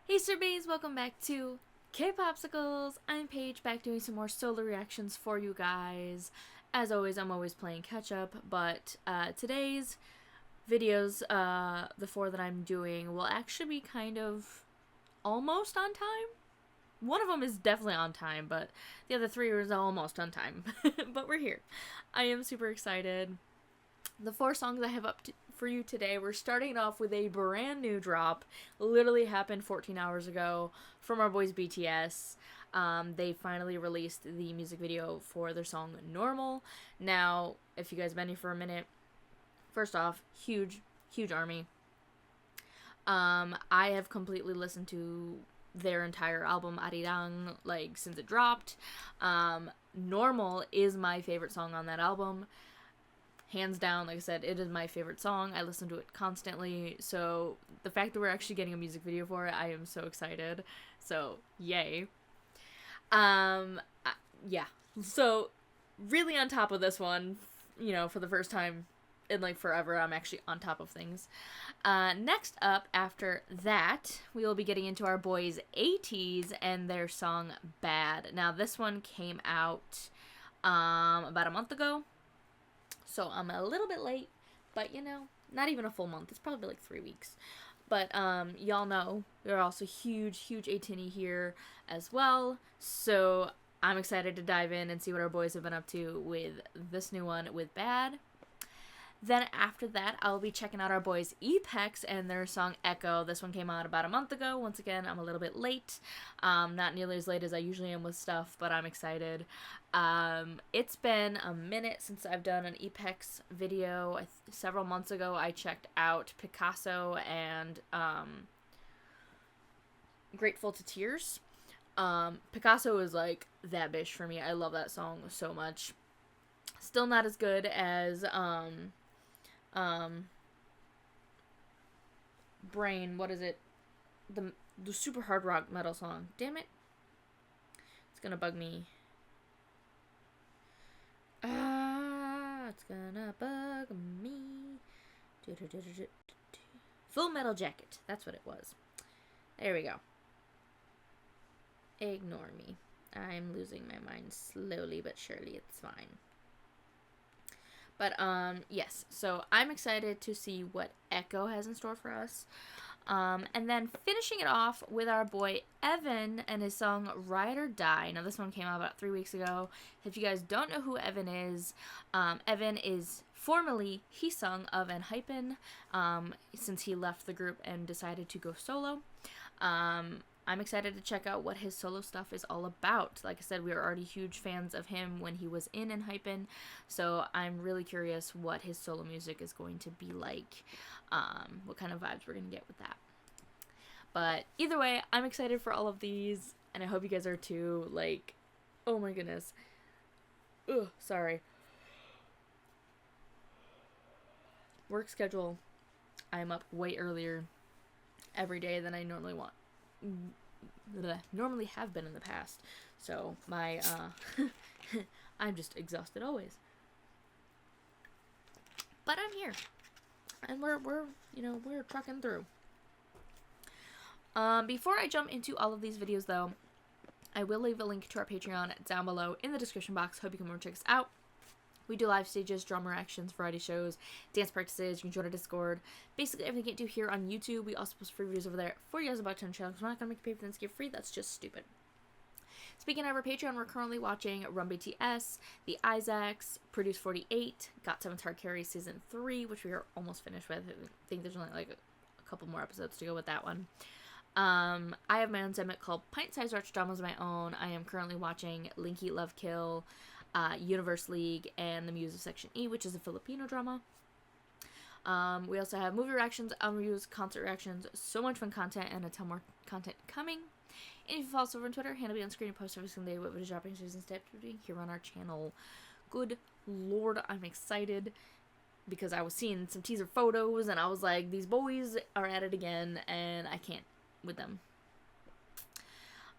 Hey Surbeys, welcome back to K-Popsicles. I'm Paige, back doing some more solo reactions for you guys. As always, I'm always playing catch up, but today's videos, the four that I'm doing, will actually be kind of almost on time. One of them is definitely on time, but the other three are almost on time. But we're here. I am super excited. The four songs I have for you today, we're starting off with a brand new drop. Literally happened 14 hours ago from our boys BTS. They finally released the music video for their song Normal. Now, if you guys been here for a minute, first off, huge army. I have completely listened to their entire album Arirang, like, since it dropped. Normal is my favorite song on that album. Hands down, like I said, it is my favorite song. I listen to it constantly, so the fact that we're actually getting a music video for it, I am so excited. So, yay. Yeah. So, really on top of this one, you know, for the first time in, like, forever, I'm actually on top of things. Next up, after that, we will be getting into our boys ATEEZ and their song Bad. Now, this one came out, about a month ago. So I'm a little bit late, but you know, not even a full month. It's probably like 3 weeks. But y'all know we're also huge ATEEZ here as well. So I'm excited to dive in and see what our boys have been up to with this new one with Bad. Then after that, I'll be checking out our boys EPEX and their song Echo. This one came out about a month ago. Once again, I'm a little bit late. Not nearly as late as I usually am with stuff, but I'm excited. It's been a minute since I've done an EPEX video. Several months ago, I checked out Picasso and Grateful to Tears. Picasso is like that bitch for me. I love that song so much. Still not as good as Brain, what is it? The super hard rock metal song. Damn it. It's gonna bug me. It's gonna bug me. Full Metal Jacket. That's what it was. There we go. Ignore me. I'm losing my mind slowly but surely. It's fine. But, yes, so I'm excited to see what Echo has in store for us. And then finishing it off with our boy Evan and his song Ride or Die. Now, this one came out about 3 weeks ago. If you guys don't know who Evan is formerly Heesung of ENHYPEN, since he left the group and decided to go solo. I'm excited to check out what his solo stuff is all about. Like I said, we were already huge fans of him when he was in ENHYPEN, so I'm really curious what his solo music is going to be like, what kind of vibes we're going to get with that. But either way, I'm excited for all of these, and I hope you guys are too. Like, oh my goodness. Ugh, sorry. Work schedule. I'm up way earlier every day than I normally have been in the past, so my I'm just exhausted always, but I'm here and we're trucking through. Before I jump into all of these videos though, I will leave a link to our Patreon down below in the description box. Hope you can come over and check us out. We do live stages, drama reactions, variety shows, dance practices. You can join our Discord. Basically, everything you can do here on YouTube. We also post free videos over there for you guys about 10 channels. We're not going to make you pay for them to get free. That's just stupid. Speaking of our Patreon, we're currently watching Run BTS, The Isaacs, Produce 48, Got 7 Hard Carry Season 3, which we are almost finished with. I think there's only like a couple more episodes to go with that one. I have my own segment called Pint Size Retro Dramas of my own. I am currently watching Linky Love Kill, Universe League, and The Muse of Section E, which is a Filipino drama. We also have movie reactions, album reviews, concert reactions, so much fun content, and a ton more content coming. And if you follow us over on Twitter, handle be on screen and post every single day what is dropping season step here on our channel. Good lord, I'm excited because I was seeing some teaser photos and I was like, these boys are at it again and I can't with them.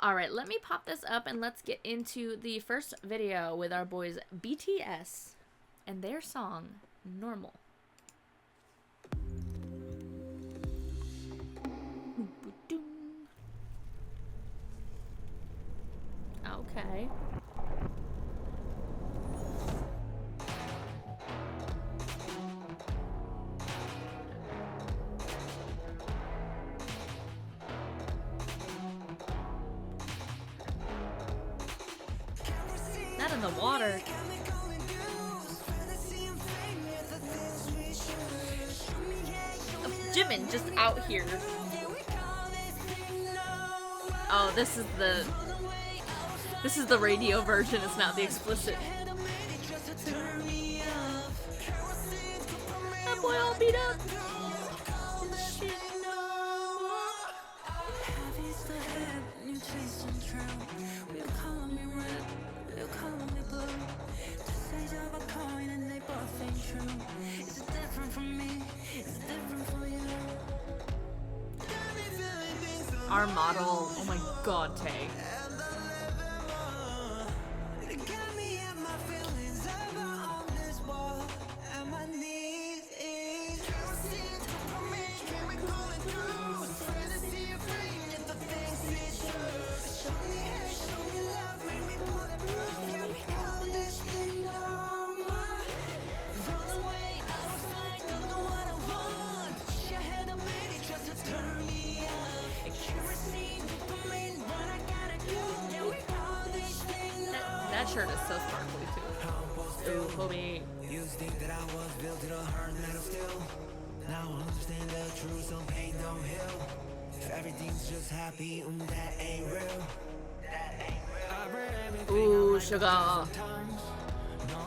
Alright, let me pop this up and let's get into the first video with our boys BTS and their song, Normal. Okay. Not in the water. Jimin just out here. Oh, this is the radio version. It's not the explicit. That boy all beat up. Shit. Our model. Oh my god, Tay. That shirt is so sparkly too. Ooh, homie. Used to think that I was built to the hard metal still. Now I understand the truth, some pain don't heal. If everything's just happy, that ain't real. That ain't real. Ooh, sugar. No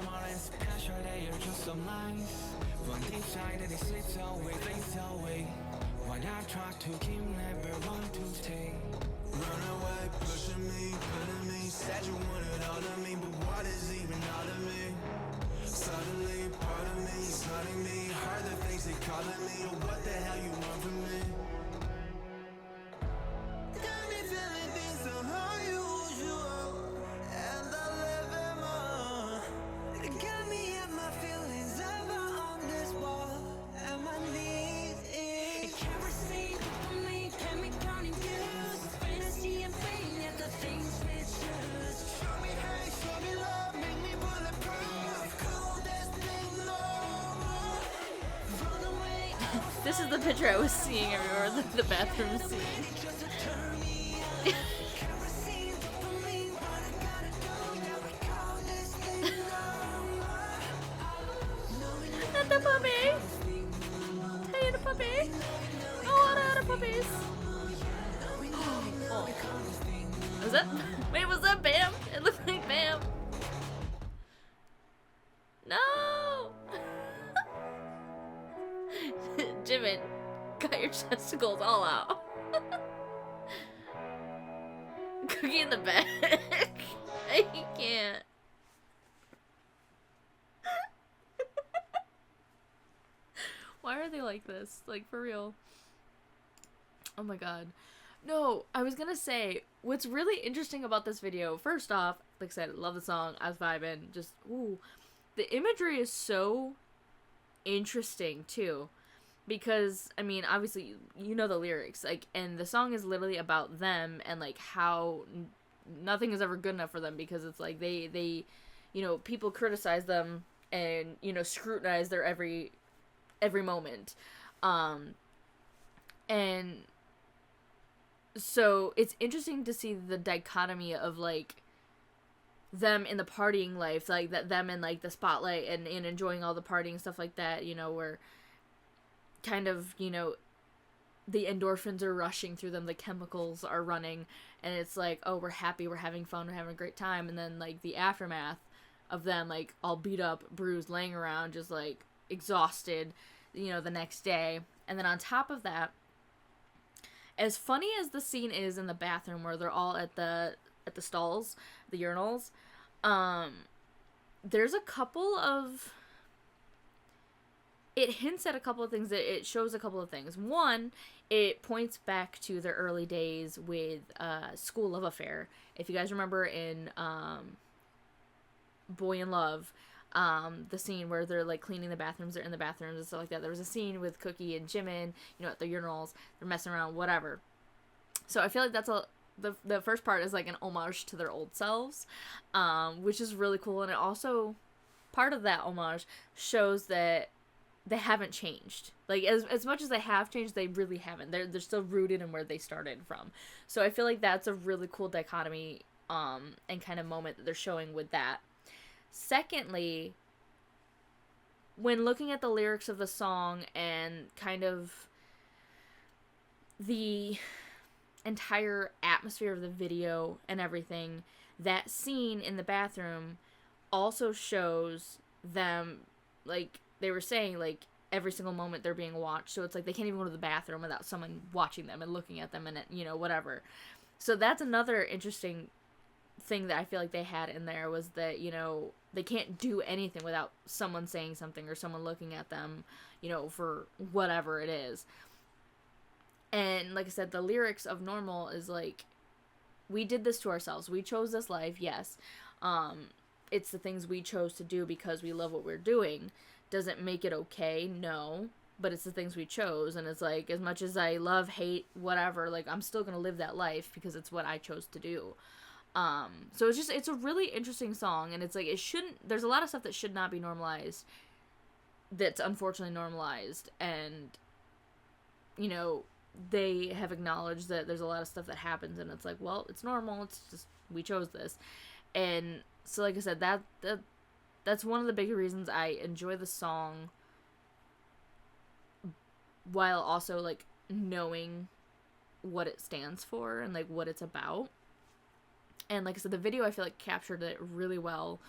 more than special, they are just some lies. From deep side, they slip away, fades away. When I try to keep, never want to stay. Run away, pushing me, putting me. Said you wanted all of me, but what is even all of me? Suddenly, part of me is hurting me. Heard the things they calling me. What the hell you want from me? Got me feeling things so unusual, and I live in more. It got me at my feelings ever on this wall, and my knees is kerosene for me, can me turning views. Fantasy and pain, yet the things we choose. Show me hate, show me love, make me bulletproof. Coldest thing no more. Run away. This is the picture I was seeing everywhere, the bathroom scene. Not the puppy! Hey, the puppy! Oh, the puppies! Oh. Was that? Wait, was that Bam? It looked like Bam. No! Jimin, got your testicles all out. Cookie in the back. I can't. Why are they like this? Like, for real. Oh my god. No, I was gonna say, what's really interesting about this video, first off, like I said, love the song, I was vibing, just, ooh. The imagery is so interesting, too. Because, I mean, obviously, you know the lyrics, like, and the song is literally about them, and, like, how nothing is ever good enough for them, because it's, like, they, you know, people criticize them, and, you know, scrutinize their every moment, and so it's interesting to see the dichotomy of, like, them in the partying life, like, that them in, like, the spotlight, and enjoying all the partying and stuff like that, you know, where kind of, you know, the endorphins are rushing through them, the chemicals are running, and it's like, oh, we're happy, we're having fun, we're having a great time, and then, like, the aftermath of them, like, all beat up, bruised, laying around, just, like, exhausted, you know, the next day. And then on top of that, as funny as the scene is in the bathroom where they're all at the stalls, the urinals, there's a couple of, it hints at a couple of things, it shows a couple of things. One, it points back to their early days with School Love Affair. If you guys remember in Boy in Love, the scene where they're, like, cleaning the bathrooms, they're in the bathrooms and stuff like that. There was a scene with Cookie and Jimin, you know, at the urinals, they're messing around, whatever. So I feel like that's the first part is like an homage to their old selves, which is really cool. And it also, part of that homage shows that they haven't changed. Like, as much as they have changed, they really haven't. They're still rooted in where they started from. So I feel like that's a really cool dichotomy and kind of moment that they're showing with that. Secondly, when looking at the lyrics of the song and kind of the entire atmosphere of the video and everything, that scene in the bathroom also shows them, like they were saying, like every single moment they're being watched. So it's like they can't even go to the bathroom without someone watching them and looking at them and, you know, whatever. So that's another interesting thing that I feel like they had in there, was that, you know, they can't do anything without someone saying something or someone looking at them, you know, for whatever it is. And like I said, the lyrics of Normal is like, we did this to ourselves. We chose this life, yes. It's the things we chose to do because we love what we're doing. Doesn't make it okay, no. But it's the things we chose. And it's like, as much as I love, hate, whatever, like, I'm still going to live that life because it's what I chose to do. So it's a really interesting song. And it's like, there's a lot of stuff that should not be normalized that's unfortunately normalized. And, you know, they have acknowledged that there's a lot of stuff that happens, and it's like, well, it's normal. It's just, we chose this. And so, like I said, that's one of the bigger reasons I enjoy the song, while also, like, knowing what it stands for and, like, what it's about. And like I said, the video, I feel like, captured it really well.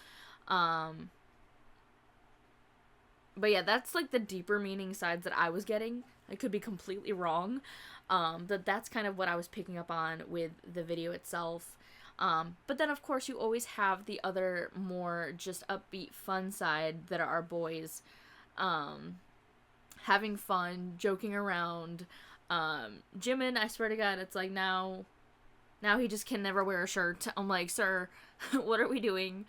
But yeah, that's like the deeper meaning sides that I was getting. I could be completely wrong. That's kind of what I was picking up on with the video itself. But then, of course, you always have the other more just upbeat, fun side that are our boys. Having fun, joking around. Jimin, I swear to God, it's like now he just can never wear a shirt. I'm like, sir, what are we doing?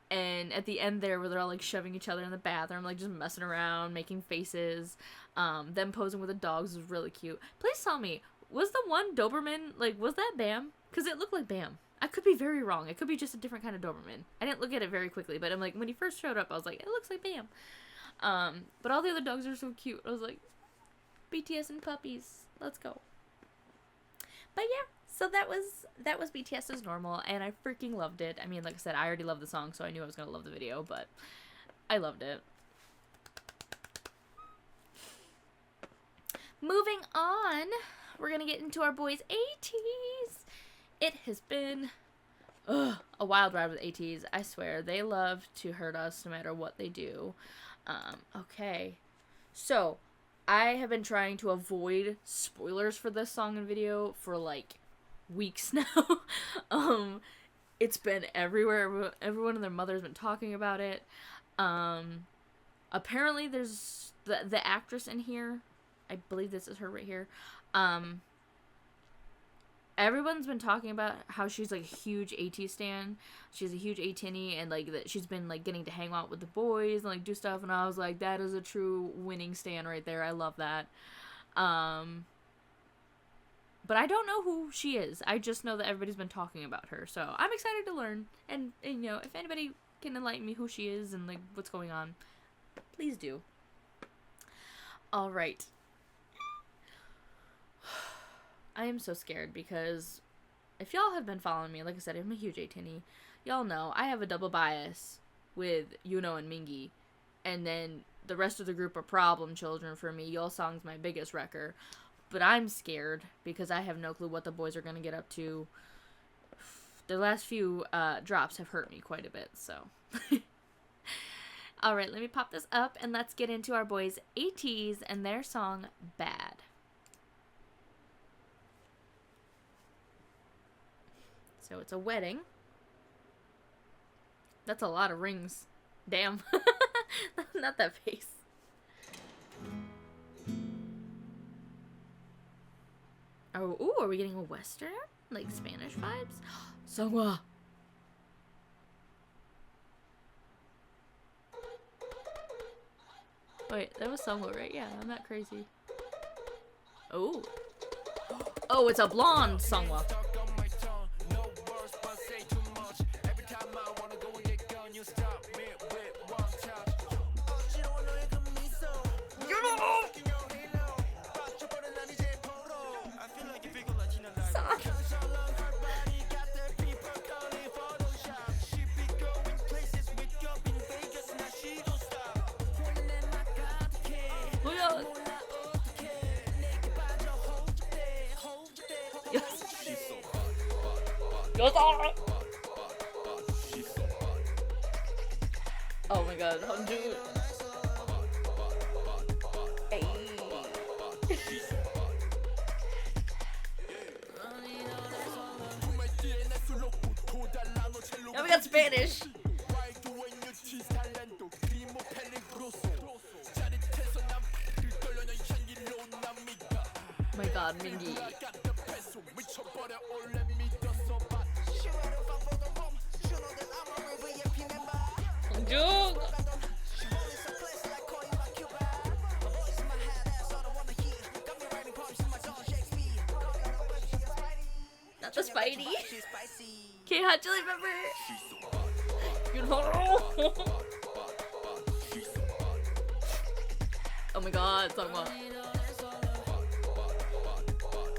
And at the end there, where they're all, like, shoving each other in the bathroom, like, just messing around, making faces, them posing with the dogs was really cute. Please tell me, was the one Doberman, like, was that Bam? Because it looked like Bam. I could be very wrong. It could be just a different kind of Doberman. I didn't look at it very quickly, but I'm like, when he first showed up, I was like, it looks like Bam. But all the other dogs are so cute. I was like, BTS and puppies. Let's go. But yeah, so that was BTS's Normal, and I freaking loved it. I mean, like I said, I already loved the song, so I knew I was going to love the video, but I loved it. Moving on, we're going to get into our boys ATEEZ. It has been a wild ride with ATEEZ. I swear, they love to hurt us no matter what they do. Okay, so I have been trying to avoid spoilers for this song and video for, like, weeks now. It's been everywhere. Everyone and their mother's been talking about it. Apparently there's the actress in here. I believe this is her right here. Everyone's been talking about how she's, like, a huge AT stan. She's a huge ATINY, and, like, that she's been, like, getting to hang out with the boys and, like, do stuff. And I was like, that is a true winning stan right there. I love that. But I don't know who she is. I just know that everybody's been talking about her. So I'm excited to learn. And you know, if anybody can enlighten me who she is and, like, what's going on, please do. All right. I am so scared because if y'all have been following me, like I said, I'm a huge ATINY. Y'all know I have a double bias with Yuno and Mingi. And then the rest of the group are problem children for me. Yeolsong's my biggest wrecker. But I'm scared because I have no clue what the boys are going to get up to. The last few drops have hurt me quite a bit, so. Alright, let me pop this up and let's get into our boys ATEEZ and their song, Bad. So it's a wedding. That's a lot of rings. Damn. Not that face. Oh, ooh, are we getting a Western? Like Spanish vibes? Songwa. Wait, that was Songwa, right? Yeah, I'm not crazy. Oh. Oh, it's a blonde Sungwa. Oh my god, Honju. Hey. Oh, we got Spanish. Oh my god, Mingy. Honju. Not the Spidey. Okay, Hot Chili Pepper. You know. Oh my god, Sungwa.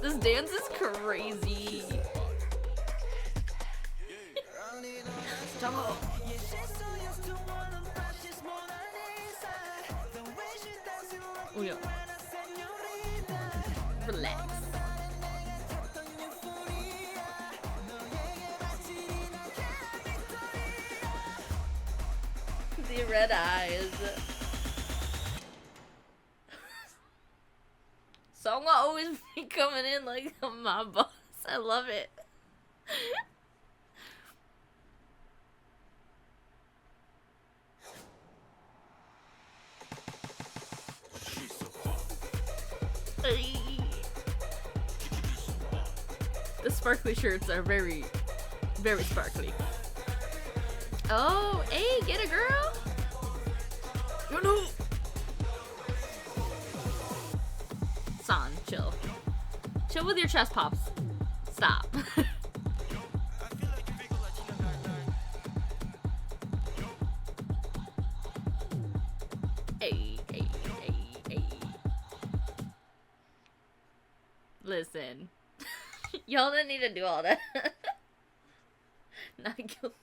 This dance is crazy. Jumbo. Oh yeah. Relax. The red eyes. Songwa always be coming in like a mob boss. I love it. The sparkly shirts are very, very sparkly. Oh, hey, get a girl? No, no. San, chill. Chill with your chest pops. Stop. Hey, hey, hey, hey. Listen. Y'all didn't need to do all that. Not guilty.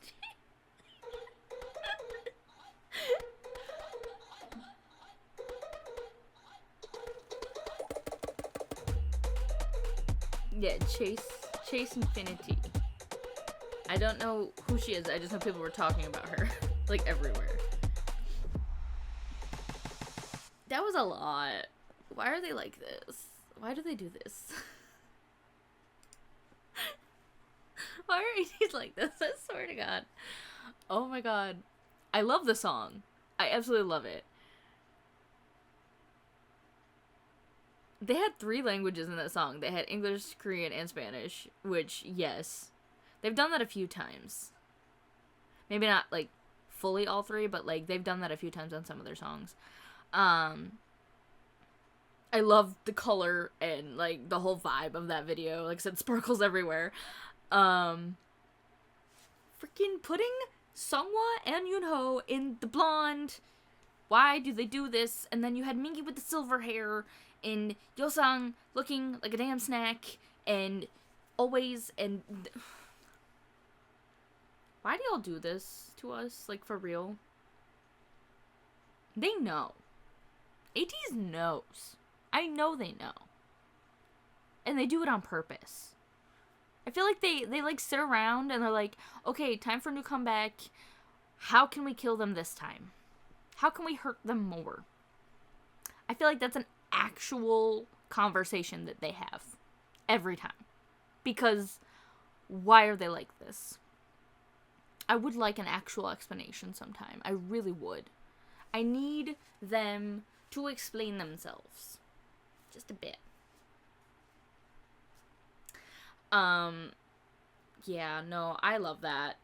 Yeah, Chase Infinity. I don't know who she is, I just know people were talking about her. Like, everywhere. That was a lot. Why are they like this? Why do they do this? Why are ATEEZ like this? I swear to God. Oh my god. I love the song. I absolutely love it. They had 3 languages in that song. They had English, Korean, and Spanish. Which, yes. They've done that a few times. Maybe not, like, fully all 3, but, like, they've done that a few times on some of their songs. I love the color and, like, the whole vibe of that video. Like I said, sparkles everywhere. Freaking putting Sungwa and Yoonho in the blonde. Why do they do this? And then you had Mingi with the silver hair, and Yosang looking like a damn snack, and always, and... Why do y'all do this to us? Like, for real? They know. ATEEZ knows. I know they know. And they do it on purpose. I feel like they like sit around and they're like, okay, time for a new comeback. How can we kill them this time? How can we hurt them more? I feel like that's an actual conversation that they have every time. Because why are they like this? I would like an actual explanation sometime. I really would. I need them to explain themselves. Just a bit. Yeah, no, I love that.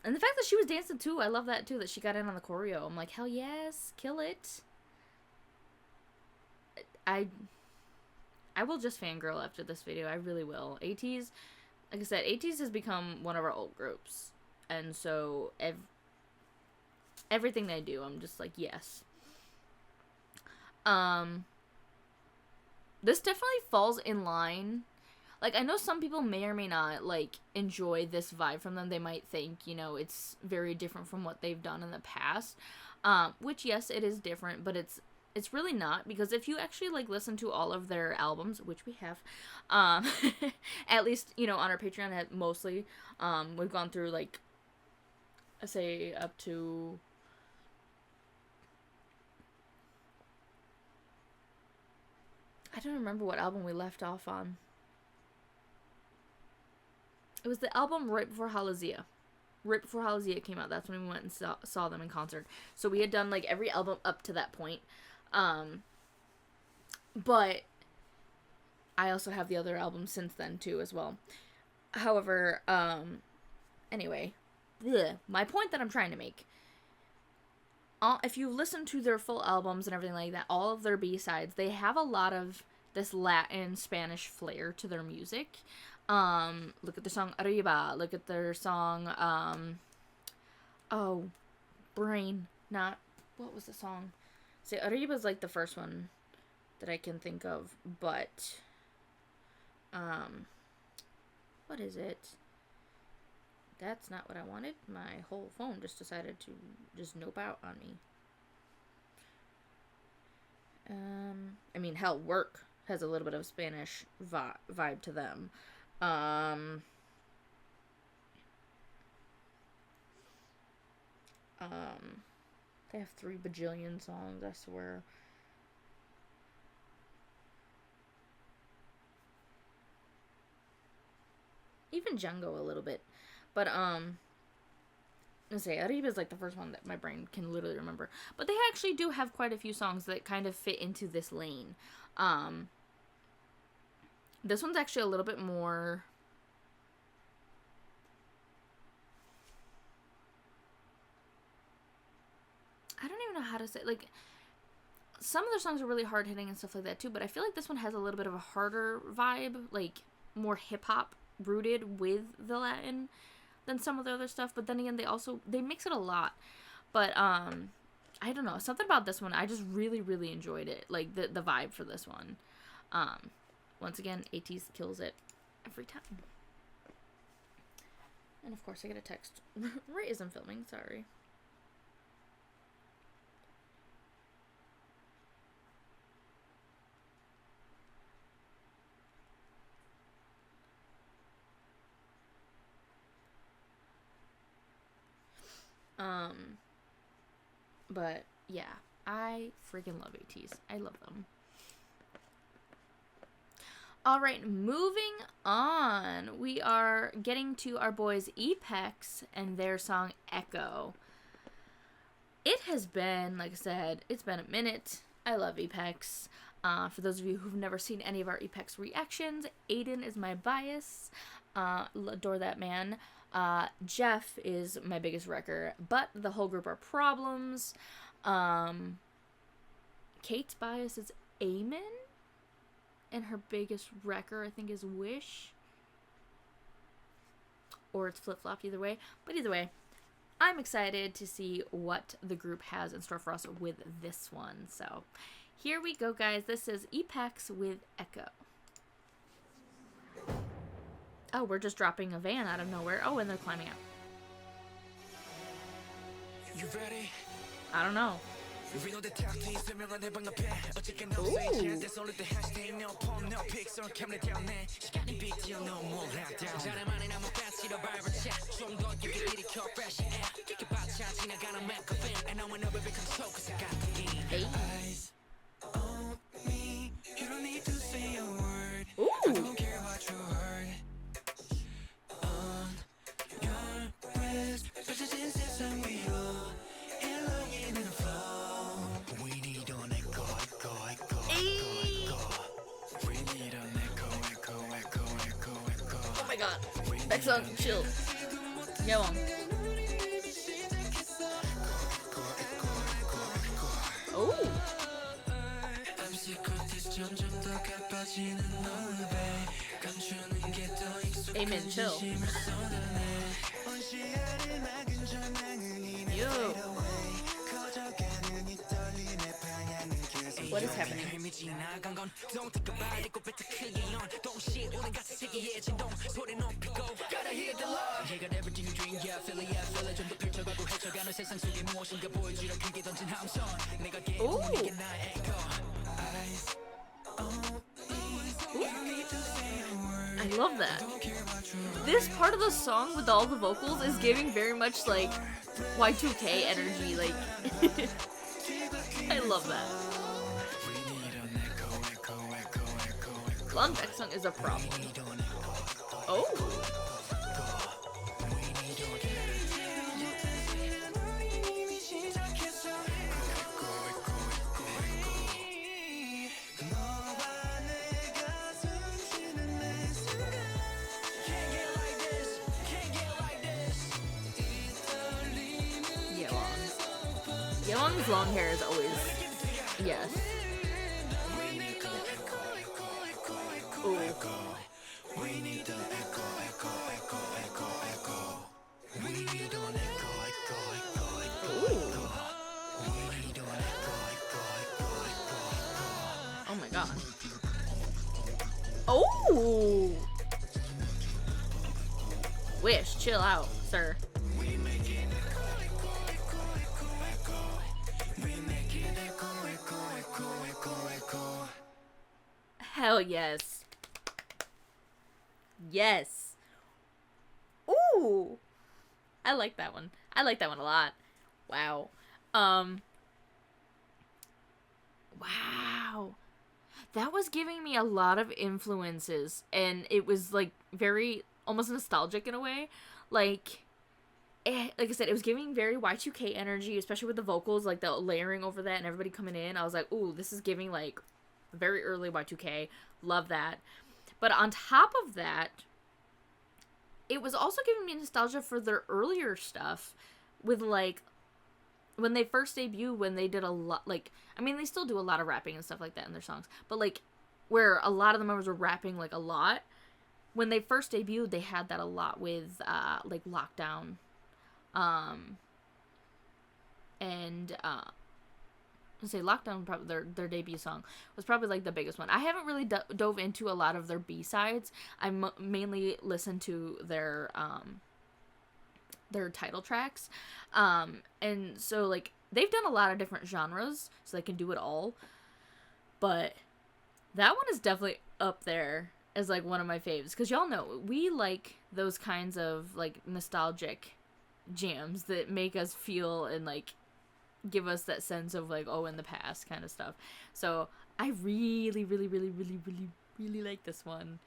And the fact that she was dancing too, I love that too, that she got in on the choreo. I'm like, hell yes, kill it. I will just fangirl after this video. I really will. ATEEZ, like I said, ATEEZ has become one of our old groups, and so everything they do, I'm just like, yes. This definitely falls in line. Like, I know some people may or may not, like, enjoy this vibe from them. They might think, you know, it's very different from what they've done in the past. Which, yes, it is different, but it's really not. Because if you actually, like, listen to all of their albums, which we have, at least, you know, on our Patreon, mostly, we've gone through, like, I say up to... I don't remember what album we left off on. It was the album right before Halazia. Right before Halazia came out, that's when we went and saw them in concert. So we had done, like, every album up to that point. But I also have the other albums since then, too, as well. However, anyway. My point that I'm trying to make. If you listen to their full albums and everything like that, all of their B-sides, they have a lot of this Latin, Spanish flair to their music. Look at the song Arriba. Look at their song, what was the song? See, Arriba's like the first one that I can think of, but, what is it? That's not what I wanted. My whole phone just decided to just nope out on me. I mean, hell, Work has a little bit of Spanish vibe to them. They have 3 bajillion songs, I swear. Even Django a little bit. But, let's say, Arriba is like the first one that my brain can literally remember. But they actually do have quite a few songs that kind of fit into this lane. This one's actually a little bit more... I don't even know how to say, like, some of their songs are really hard-hitting and stuff like that, too, but I feel like this one has a little bit of a harder vibe, like, more hip-hop rooted with the Latin than some of the other stuff, but then again, they mix it a lot, but, I don't know, something about this one, I just really, really enjoyed it, like, the vibe for this one. Once again, ATEEZ kills it every time. And of course, I get a text. Ray isn't filming, sorry. But, yeah, I freaking love ATEEZ. I love them. Alright, moving on. We are getting to our boys EPEX and their song Echo. It has been, like I said, it's been a minute. I love EPEX. For those of you who've never seen any of our EPEX reactions, Aiden is my bias. Adore that man. Jeff is my biggest wrecker, but the whole group are problems. Kate's bias is Amen, and her biggest wrecker, I think, is Wish. Or it's flip-flopped, either way. But either way, I'm excited to see what the group has in store for us with this one. So, here we go, guys. This is EPEX with Echo. Oh, we're just dropping a van out of nowhere. Oh, and they're climbing out. You ready? I don't know. Ooh. Hey. Ooh. Oh my god. That song, chill. Go on. Oh. Amen, chill. Yo. What is happening? Ooh. I love that. This part of the song with all the vocals is giving very much like Y2K energy, like I love that. Lon Beck song is a problem. Oh. Yeong's long hair is always yes. Ooh. Oh my god. Oh. Wish, chill out, sir. Hell yes. Yes. Ooh. I like that one. I like that one a lot. Wow. Wow. That was giving me a lot of influences, and it was like very almost nostalgic in a way. Like I said, it was giving very Y2K energy, especially with the vocals, like the layering over that and everybody coming in. I was like, ooh, this is giving like very early Y2K. Love that. But on top of that, it was also giving me nostalgia for their earlier stuff with like when they first debuted, when they did a lot, like, I mean, they still do a lot of rapping and stuff like that in their songs, but like where a lot of the members were rapping like a lot. When they first debuted, they had that a lot with like Lockdown. And let's say Lockdown, probably their debut song was probably like the biggest one. I haven't really dove into a lot of their B-sides. I mainly listened to their title tracks, and so like they've done a lot of different genres, so they can do it all. But that one is definitely up there as like one of my faves, because y'all know we like those kinds of like nostalgic jams that make us feel and like give us that sense of like, oh, in the past kind of stuff. So I really like this one.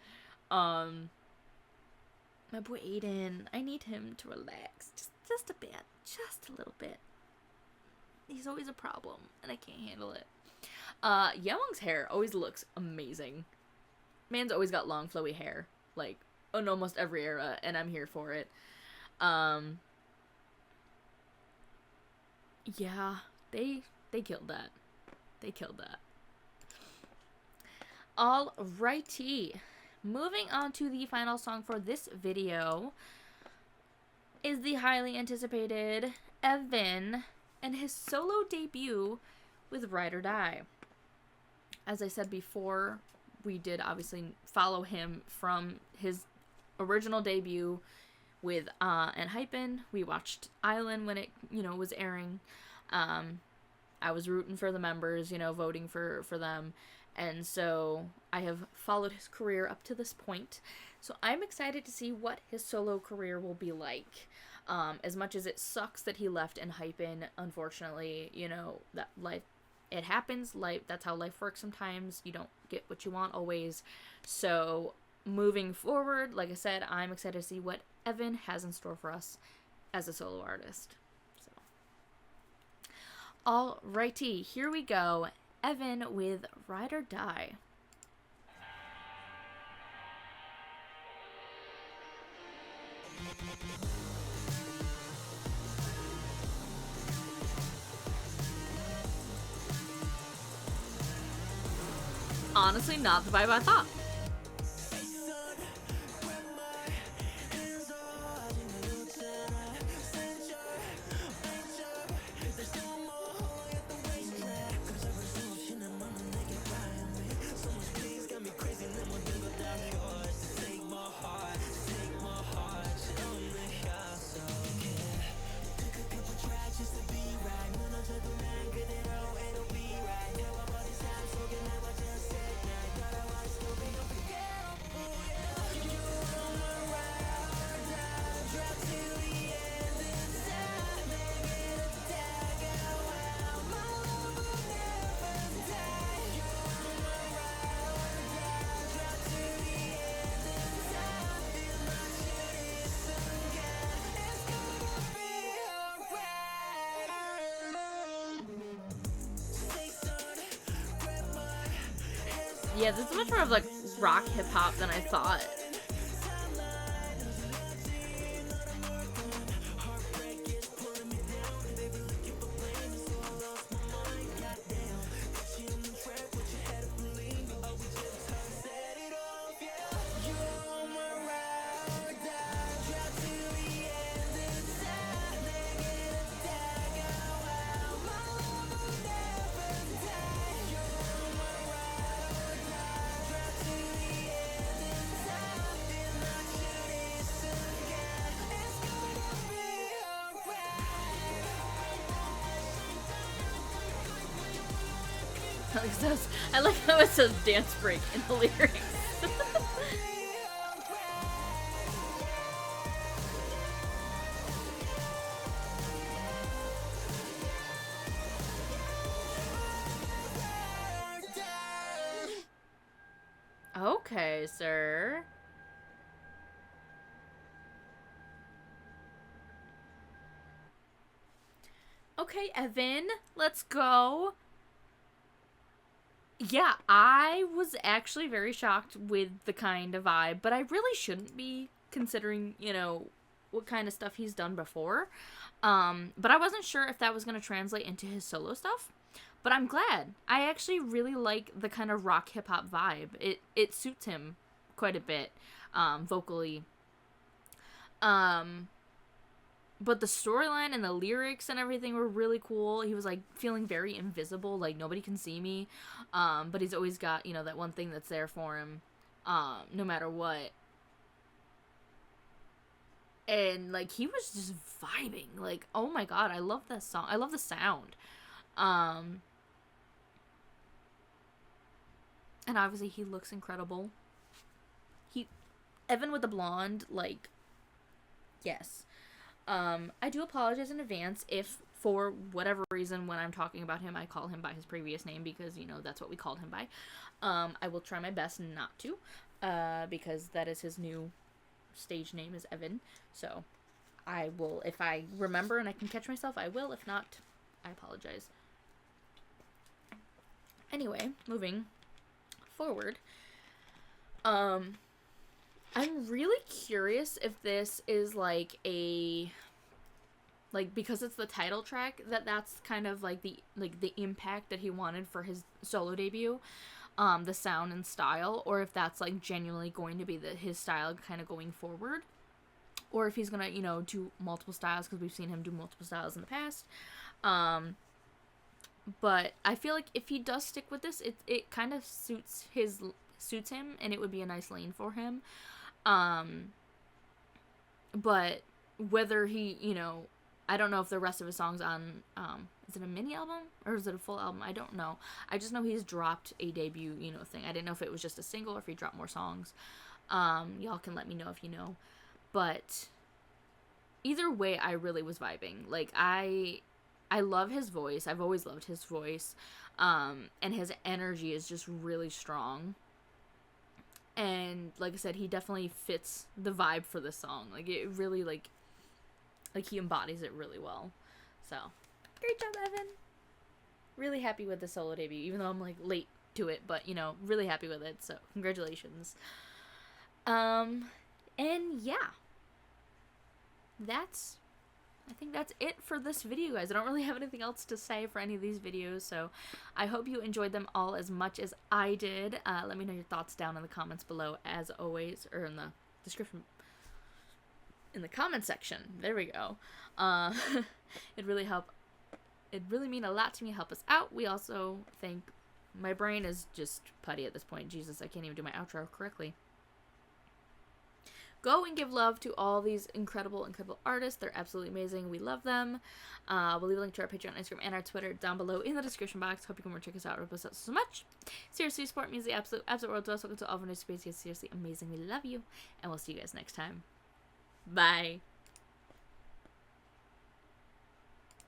My boy Aiden, I need him to relax just a bit, just a little bit. He's always a problem and I can't handle it. Yeong's hair always looks amazing. Man's always got long flowy hair, like in almost every era, and I'm here for it. Yeah, they killed that. They killed that. Alrighty. Moving on to the final song for this video is the highly anticipated Evan and his solo debut with Ride or Die. As I said before, we did obviously follow him from his original debut with ENHYPEN. We watched Island when it, was airing. I was rooting for the members, voting for them. And so I have followed his career up to this point. So I'm excited to see what his solo career will be like. As much as it sucks that he left ENHYPEN, unfortunately, that life, it happens. Life, that's how life works sometimes. You don't get what you want always. So moving forward, like I said, I'm excited to see what Evan has in store for us as a solo artist. So, alrighty, here we go. Evan with Ride or Die. honestly not the vibe I thought. Yeah, this is much more of like rock hip hop than I thought. I like how it says dance break in the lyrics. Okay, sir. Okay, Evan, let's go. Yeah, I was actually very shocked with the kind of vibe, but I really shouldn't be considering, you know, what kind of stuff he's done before. But I wasn't sure if that was going to translate into his solo stuff. But I'm glad. I actually really like the kind of rock hip hop vibe. It suits him quite a bit, vocally. Um, but the storyline and the lyrics and everything were really cool. He was like feeling very invisible, like nobody can see me. But he's always got, you know, that one thing that's there for him, no matter what. And like he was just vibing. Like, oh my god, I love that song. I love the sound. And obviously he looks incredible. Evan with the blonde, like, yes. I do apologize in advance if, for whatever reason, when I'm talking about him, I call him by his previous name because, you know, that's what we called him by. I will try my best not to, because that is his new stage name is Evan. So, I will, if I remember and I can catch myself, I will. If not, I apologize. Anyway, moving forward. I'm really curious if this is like because it's the title track, that's kind of like the impact that he wanted for his solo debut, the sound and style, or if that's like genuinely going to be his style kind of going forward, or if he's gonna, you know, do multiple styles, because we've seen him do multiple styles in the past. But I feel like if he does stick with this, it kind of suits him, and it would be a nice lane for him. But whether he, you know, I don't know if the rest of his songs on, is it a mini album or is it a full album? I don't know. I just know he's dropped a debut, you know, thing. I didn't know if it was just a single or if he dropped more songs. Y'all can let me know if you know. But either way, I really was vibing. Like, I love his voice. I've always loved his voice. And his energy is just really strong. And like I said, he definitely fits the vibe for this song. Like, it really, like he embodies it really well. So, great job, Evan. Really happy with the solo debut, even though I'm, like, late to it. But, you know, really happy with it. So, congratulations. And yeah. That's I think that's it for this video, guys. I don't really have anything else to say for any of these videos, so I hope you enjoyed them all as much as I did. Let me know your thoughts down in the comments below, as always, or in the description, in the comment section. There we go. It really mean a lot to me. Help us out. We also think, my brain is just putty at this point. Jesus, I can't even do my outro correctly. Go and give love to all these incredible artists. They're absolutely amazing. We love them. We'll leave a link to our Patreon, Instagram, and our Twitter down below in the description box. Hope you can check us out. Help us out so much. Seriously, support means the absolute world to us. Welcome to all of our new space. You're seriously amazing. We love you. And we'll see you guys next time. Bye.